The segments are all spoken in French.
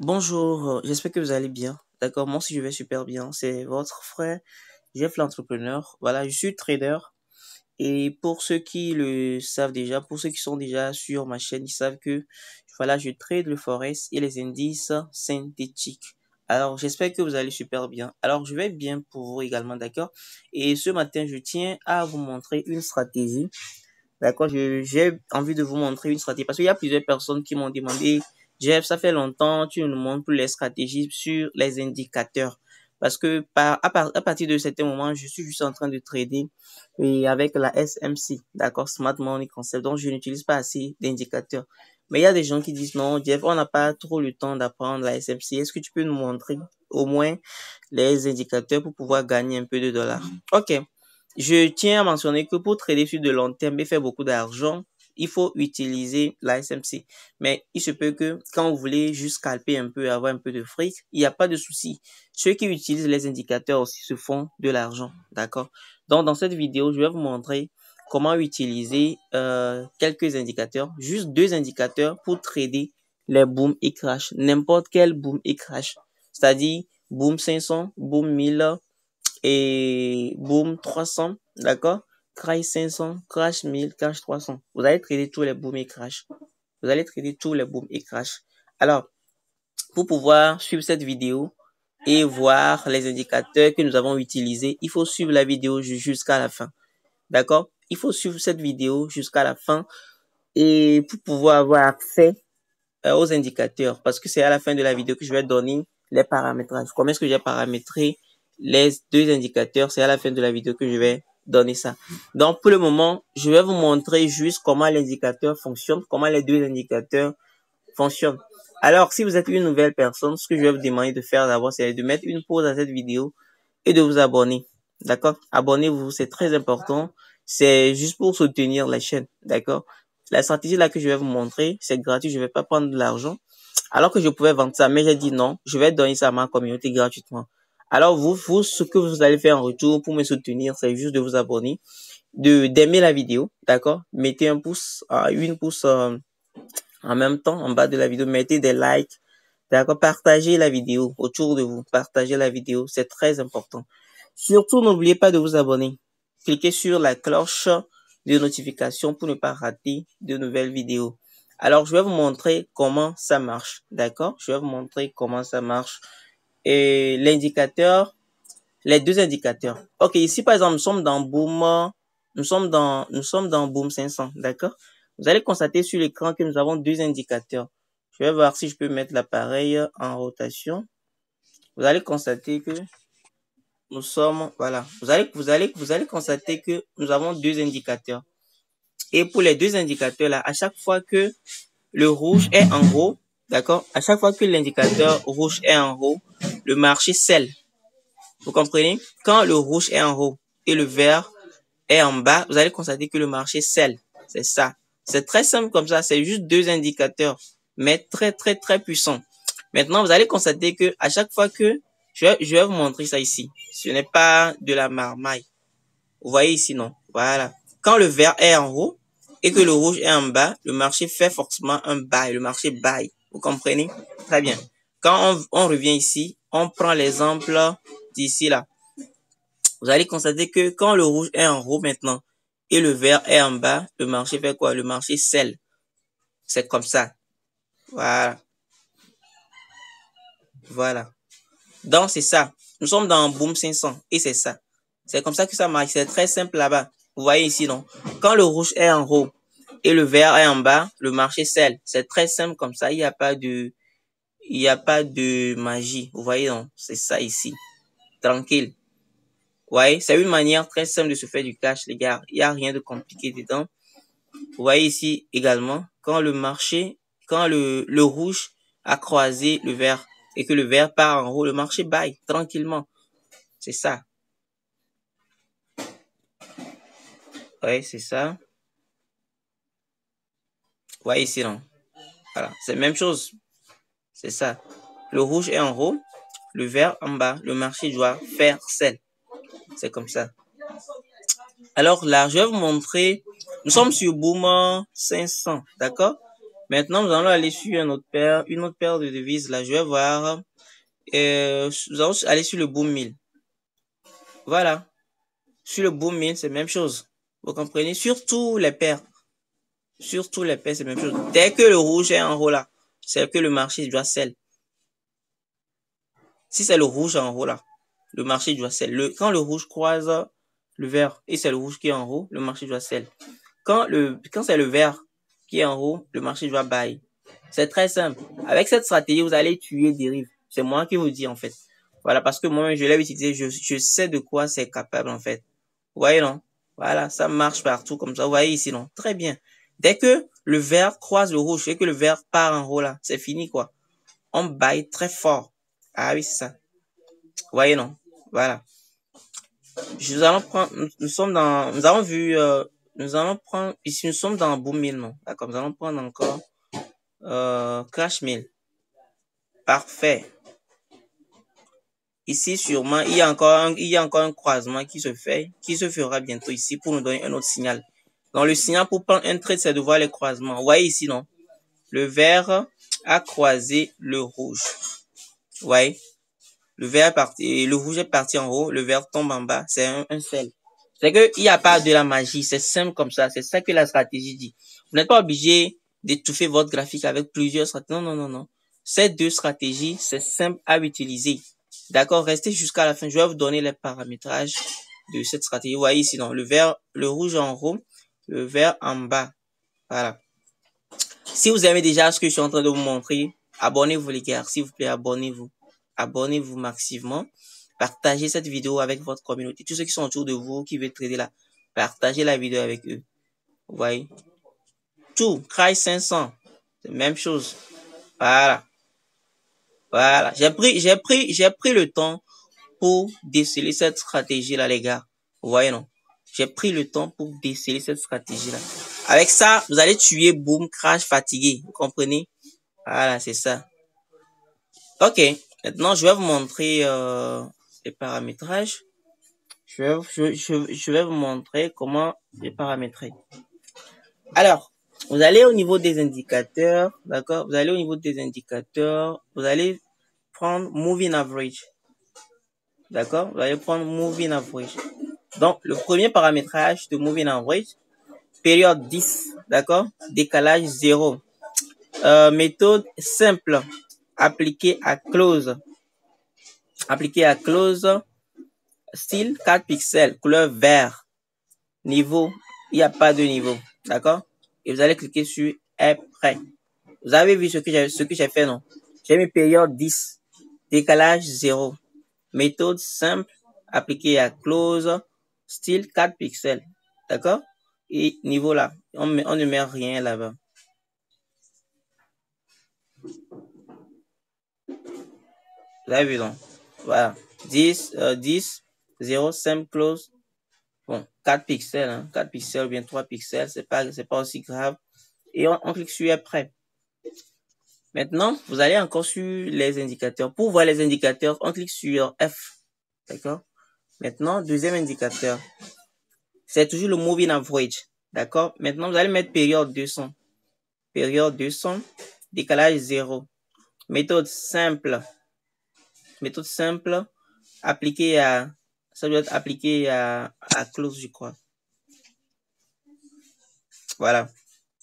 Bonjour, j'espère que vous allez bien. D'accord, moi aussi je vais super bien. C'est votre frère Jeff l'entrepreneur. Voilà, je suis trader. Et pour ceux qui le savent déjà, pour ceux qui sont déjà sur ma chaîne, ils savent que voilà, je trade le forex et les indices synthétiques. Alors, j'espère que vous allez super bien. Alors, je vais bien pour vous également, d'accord? Et ce matin, je tiens à vous montrer une stratégie. D'accord, j'ai envie de vous montrer une stratégie parce qu'il y a plusieurs personnes qui m'ont demandé, Jeff, ça fait longtemps, tu nous montres plus les stratégies sur les indicateurs. Parce que à partir de certains moments, je suis juste en train de trader et avec la SMC, d'accord, Smart Money Concept, donc je n'utilise pas assez d'indicateurs. Mais il y a des gens qui disent, non, Jeff, on n'a pas trop le temps d'apprendre la SMC. Est-ce que tu peux nous montrer au moins les indicateurs pour pouvoir gagner un peu de dollars? Ok. Je tiens à mentionner que pour trader sur de long terme et faire beaucoup d'argent, il faut utiliser la SMC. Mais il se peut que quand vous voulez juste scalper un peu, avoir un peu de fric, il n'y a pas de souci. Ceux qui utilisent les indicateurs aussi se font de l'argent. D'accord? Donc, dans cette vidéo, je vais vous montrer comment utiliser quelques indicateurs, juste 2 indicateurs pour trader les boom et crash. N'importe quel boom et crash. C'est-à-dire boom 500, boom 1000, et boom 300, d'accord? Crash 500, crash 1000, crash 300. Vous allez trader tous les booms et crash. Vous allez trader tous les booms et crash. Alors, pour pouvoir suivre cette vidéo et voir les indicateurs que nous avons utilisés, il faut suivre la vidéo jusqu'à la fin. D'accord? Il faut suivre cette vidéo jusqu'à la fin et pour pouvoir avoir accès aux indicateurs, parce que c'est à la fin de la vidéo que je vais donner les paramétrages. Comment est-ce que j'ai paramétré les 2 indicateurs? C'est à la fin de la vidéo que je vais donner ça. Donc, pour le moment, je vais vous montrer juste comment l'indicateur fonctionne, comment les 2 indicateurs fonctionnent. Alors, si vous êtes une nouvelle personne, ce que je vais vous demander de faire d'abord, c'est de mettre une pause à cette vidéo et de vous abonner. D'accord? Abonnez-vous, c'est très important. C'est juste pour soutenir la chaîne. D'accord? La stratégie là que je vais vous montrer, c'est gratuit. Je vais pas prendre de l'argent. Alors que je pouvais vendre ça, mais j'ai dit non, je vais donner ça à ma communauté gratuitement. Alors ce que vous allez faire en retour pour me soutenir, c'est juste de vous abonner, d'aimer la vidéo, d'accord? Mettez un pouce, une pouce en même temps en bas de la vidéo, mettez des likes, d'accord? Partagez la vidéo autour de vous, partagez la vidéo, c'est très important. Surtout, n'oubliez pas de vous abonner. Cliquez sur la cloche de notification pour ne pas rater de nouvelles vidéos. Alors, je vais vous montrer comment ça marche, d'accord? Je vais vous montrer comment ça marche. Et l'indicateur, les 2 indicateurs. Ok, ici, par exemple, nous sommes dans Boom, nous sommes dans Boom 500, d'accord? Vous allez constater sur l'écran que nous avons 2 indicateurs. Je vais voir si je peux mettre l'appareil en rotation. Vous allez constater que nous sommes, voilà, vous allez constater que nous avons 2 indicateurs. Et pour les 2 indicateurs là, à chaque fois que le rouge est en haut, d'accord, à chaque fois que l'indicateur rouge est en haut, le marché sell. Vous comprenez? Quand le rouge est en haut et le vert est en bas, vous allez constater que le marché sell. C'est ça. C'est très simple comme ça. C'est juste 2 indicateurs, mais très, très, très puissants. Maintenant, vous allez constater que à chaque fois que je vais vous montrer ça ici. Ce n'est pas de la marmaille. Vous voyez ici, non? Voilà. Quand le vert est en haut et que le rouge est en bas, le marché fait forcément un buy. Le marché buy. Vous comprenez? Très bien. Quand on revient ici, on prend l'exemple d'ici là. Vous allez constater que quand le rouge est en haut maintenant et le vert est en bas, le marché fait quoi? Le marché sell. C'est comme ça. Voilà. Voilà. Donc, c'est ça. Nous sommes dans Boom 500 et c'est ça. C'est comme ça que ça marche. C'est très simple là-bas. Vous voyez ici, non? Quand le rouge est en haut et le vert est en bas, le marché sell. C'est très simple comme ça. Il n'y a pas de magie. Vous voyez, non? C'est ça ici. Tranquille. Vous voyez? C'est une manière très simple de se faire du cash, les gars. Il n'y a rien de compliqué dedans. Vous voyez ici également, quand le rouge a croisé le vert et que le vert part en haut, le marché buy tranquillement. C'est ça. Oui, c'est ça. Vous voyez ici, non? Voilà, c'est la même chose. C'est ça. Le rouge est en haut, le vert en bas. Le marché doit faire sell. C'est comme ça. Alors là, je vais vous montrer. Nous sommes sur Boom 500, d'accord? Maintenant, nous allons aller sur une autre paire de devises. Là, je vais voir. Nous allons aller sur le boom 1000. Voilà. Sur le boom 1000, c'est la même chose. Vous comprenez? Surtout les paires. Surtout les paires, c'est la même chose. Dès que le rouge est en haut là, c'est que le marché doit sell. Si c'est le rouge en haut là, le marché doit sell. Quand le rouge croise le vert et c'est le rouge qui est en haut, le marché doit sell. Quand c'est le vert qui est en haut, le marché doit buy. C'est très simple. Avec cette stratégie, vous allez tuer dérive. C'est moi qui vous dis en fait. Voilà, parce que moi-même, je l'ai utilisé. Je sais de quoi c'est capable en fait. Vous voyez, non? Voilà, ça marche partout comme ça. Vous voyez ici, non? Très bien. Dès que le vert croise le rouge, dès que le vert part en haut là, c'est fini quoi. On buy très fort. Ah oui, c'est ça. Vous voyez, non? Voilà. Nous allons prendre, nous avons vu, nous allons prendre, ici nous sommes dans Boom 1000, non? D'accord, nous allons prendre encore, Crash 1000. Parfait. Ici, sûrement, il y a encore un croisement qui se fera bientôt ici pour nous donner un autre signal. Donc, le signal pour prendre un trade, c'est de voir les croisements. Vous voyez ici, non? Le vert a croisé le rouge. Vous voyez? Le vert est parti, le rouge est parti en haut, le vert tombe en bas, c'est un sell. C'est que il n'y a pas de la magie, c'est simple comme ça, c'est ça que la stratégie dit. Vous n'êtes pas obligé d'étouffer votre graphique avec plusieurs stratégies. Non, non, non, non. Ces deux stratégies, c'est simple à utiliser. D'accord, restez jusqu'à la fin. Je vais vous donner les paramétrages de cette stratégie. Vous voyez ici, non, le rouge en haut, le vert en bas. Voilà. Si vous aimez déjà ce que je suis en train de vous montrer, abonnez-vous les gars, s'il vous plaît, abonnez-vous. Abonnez-vous massivement. Partagez cette vidéo avec votre communauté. Tous ceux qui sont autour de vous, qui veulent trader là, partagez la vidéo avec eux. Vous voyez? Tout, Cry 500, c'est la même chose. Voilà. Voilà. J'ai pris le temps pour déceler cette stratégie-là, les gars. Vous voyez, non? J'ai pris le temps pour déceler cette stratégie-là. Avec ça, vous allez tuer Boom, Crash, fatigué. Vous comprenez? Voilà, c'est ça. Ok. Maintenant, je vais vous montrer les paramétrages. Je vais vous montrer comment les paramétrer. Alors, vous allez au niveau des indicateurs, d'accord? Vous allez au niveau des indicateurs, vous allez prendre Moving Average. D'accord? Vous allez prendre Moving Average. Donc, le premier paramétrage de Moving Average, période 10, d'accord? Décalage 0. Méthode simple, appliquée à close. Appliquée à close, style 4 pixels, couleur vert. Niveau, il n'y a pas de niveau, d'accord? Et vous allez cliquer sur est prêt. Vous avez vu ce que j'ai fait, non? J'ai mis période 10, décalage 0, méthode simple, appliquée à close, style 4 pixels, d'accord? Et niveau là, on ne met rien là-bas. Vous avez vu, non? Voilà. 10, 0, simple close. Bon, 4 pixels, hein. 4 pixels ou bien 3 pixels, c'est pas aussi grave. Et on clique sur après. Maintenant, vous allez encore sur les indicateurs. Pour voir les indicateurs, on clique sur F. D'accord? Maintenant, deuxième indicateur. C'est toujours le Moving Average. D'accord? Maintenant, vous allez mettre période 200. Période 200. Décalage 0. Méthode simple. Méthode simple. Appliquée à, ça doit être appliqué à close, je crois. Voilà.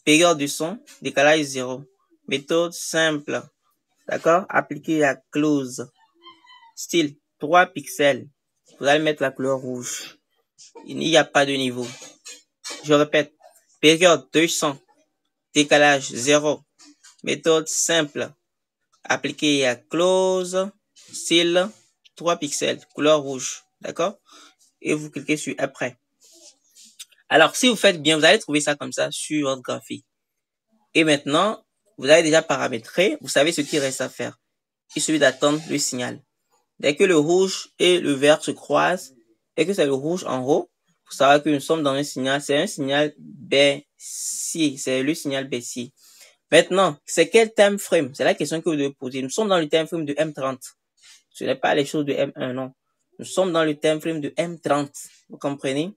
Période 200. Décalage 0. Méthode simple. D'accord? Appliquée à close. Style 3 pixels. Vous allez mettre la couleur rouge. Il n'y a pas de niveau. Je répète. Période 200. Décalage 0. Méthode simple. Appliquée à close. Style 3 pixels. Couleur rouge. D'accord? Et vous cliquez sur après. Alors, si vous faites bien, vous allez trouver ça comme ça sur votre graphique. Et maintenant, vous avez déjà paramétré. Vous savez ce qu'il reste à faire. Il suffit d'attendre le signal. Dès que le rouge et le vert se croisent, et que c'est le rouge en haut, il faut savoir que nous sommes dans un signal, c'est un signal baissier, c'est le signal baissier. Maintenant, c'est quel time frame? C'est la question que vous devez poser. Nous sommes dans le time frame de M30. Ce n'est pas les choses de M1, non. Nous sommes dans le time frame de M30. Vous comprenez?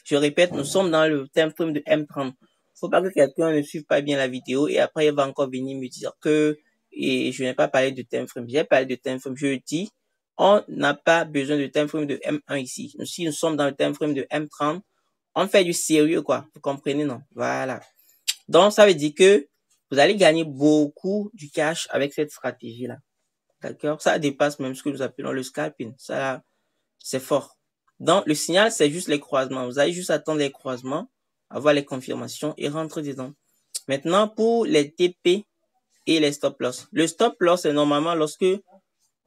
Je répète, nous sommes dans le time frame de M30. Faut pas que quelqu'un ne suive pas bien la vidéo et après il va encore venir me dire que et je n'ai pas parlé de time frame. J'ai parlé de time frame. Je dis, on n'a pas besoin de time frame de M1 ici. Si nous sommes dans le time frame de M30, on fait du sérieux, quoi. Vous comprenez, non? Voilà. Donc, ça veut dire que vous allez gagner beaucoup du cash avec cette stratégie-là. D'accord? Ça dépasse même ce que nous appelons le scalping. Ça, c'est fort. Donc, le signal, c'est juste les croisements. Vous allez juste attendre les croisements, avoir les confirmations et rentrer dedans. Maintenant, pour les TP et les stop loss. Le stop loss, c'est normalement lorsque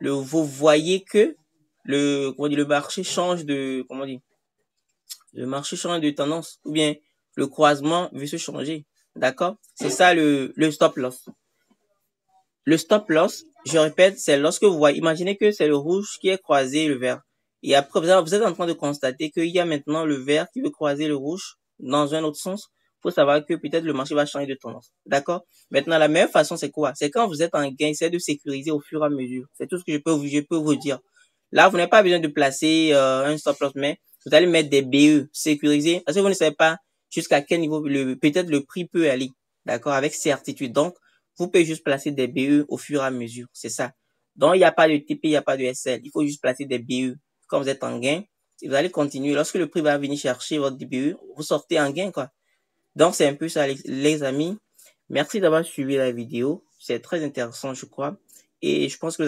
vous voyez que le marché change de, le marché change de tendance ou bien le croisement veut se changer. D'accord? C'est ça le stop loss. Le stop loss, je répète, c'est lorsque vous voyez, imaginez que c'est le rouge qui est croisé le vert. Et après, vous êtes en train de constater qu'il y a maintenant le vert qui veut croiser le rouge dans un autre sens. Il faut savoir que peut-être le marché va changer de tendance. D'accord? Maintenant, la meilleure façon, c'est quoi? C'est quand vous êtes en gain, c'est de sécuriser au fur et à mesure. C'est tout ce que je peux vous dire. Là, vous n'avez pas besoin de placer un stop loss, mais vous allez mettre des BE sécurisés parce que vous ne savez pas jusqu'à quel niveau peut-être le prix peut aller. D'accord? Avec certitude. Donc, vous pouvez juste placer des BE au fur et à mesure. C'est ça. Donc, il n'y a pas de TP, il n'y a pas de SL. Il faut juste placer des BE. Quand vous êtes en gain, vous allez continuer. Lorsque le prix va venir chercher votre BE, vous sortez en gain, quoi. Donc, c'est un peu ça, les amis. Merci d'avoir suivi la vidéo. C'est très intéressant, je crois. Et je pense que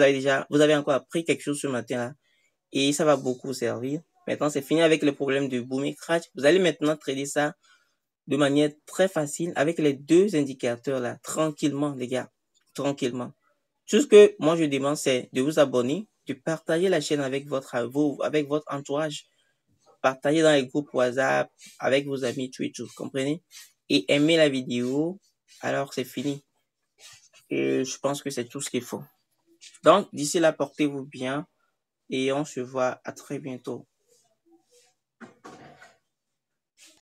vous avez encore appris quelque chose ce matin-là. Et ça va beaucoup vous servir. Maintenant, c'est fini avec le problème de boom et crash. Vous allez maintenant trader ça de manière très facile avec les deux indicateurs là, tranquillement, les gars, tranquillement. Tout ce que moi je demande, c'est de vous abonner, de partager la chaîne avec votre entourage, partager dans les groupes WhatsApp, avec vos amis, tout et tout, comprenez? Et aimer la vidéo, alors c'est fini. Et je pense que c'est tout ce qu'il faut. Donc, d'ici là, portez-vous bien et on se voit à très bientôt.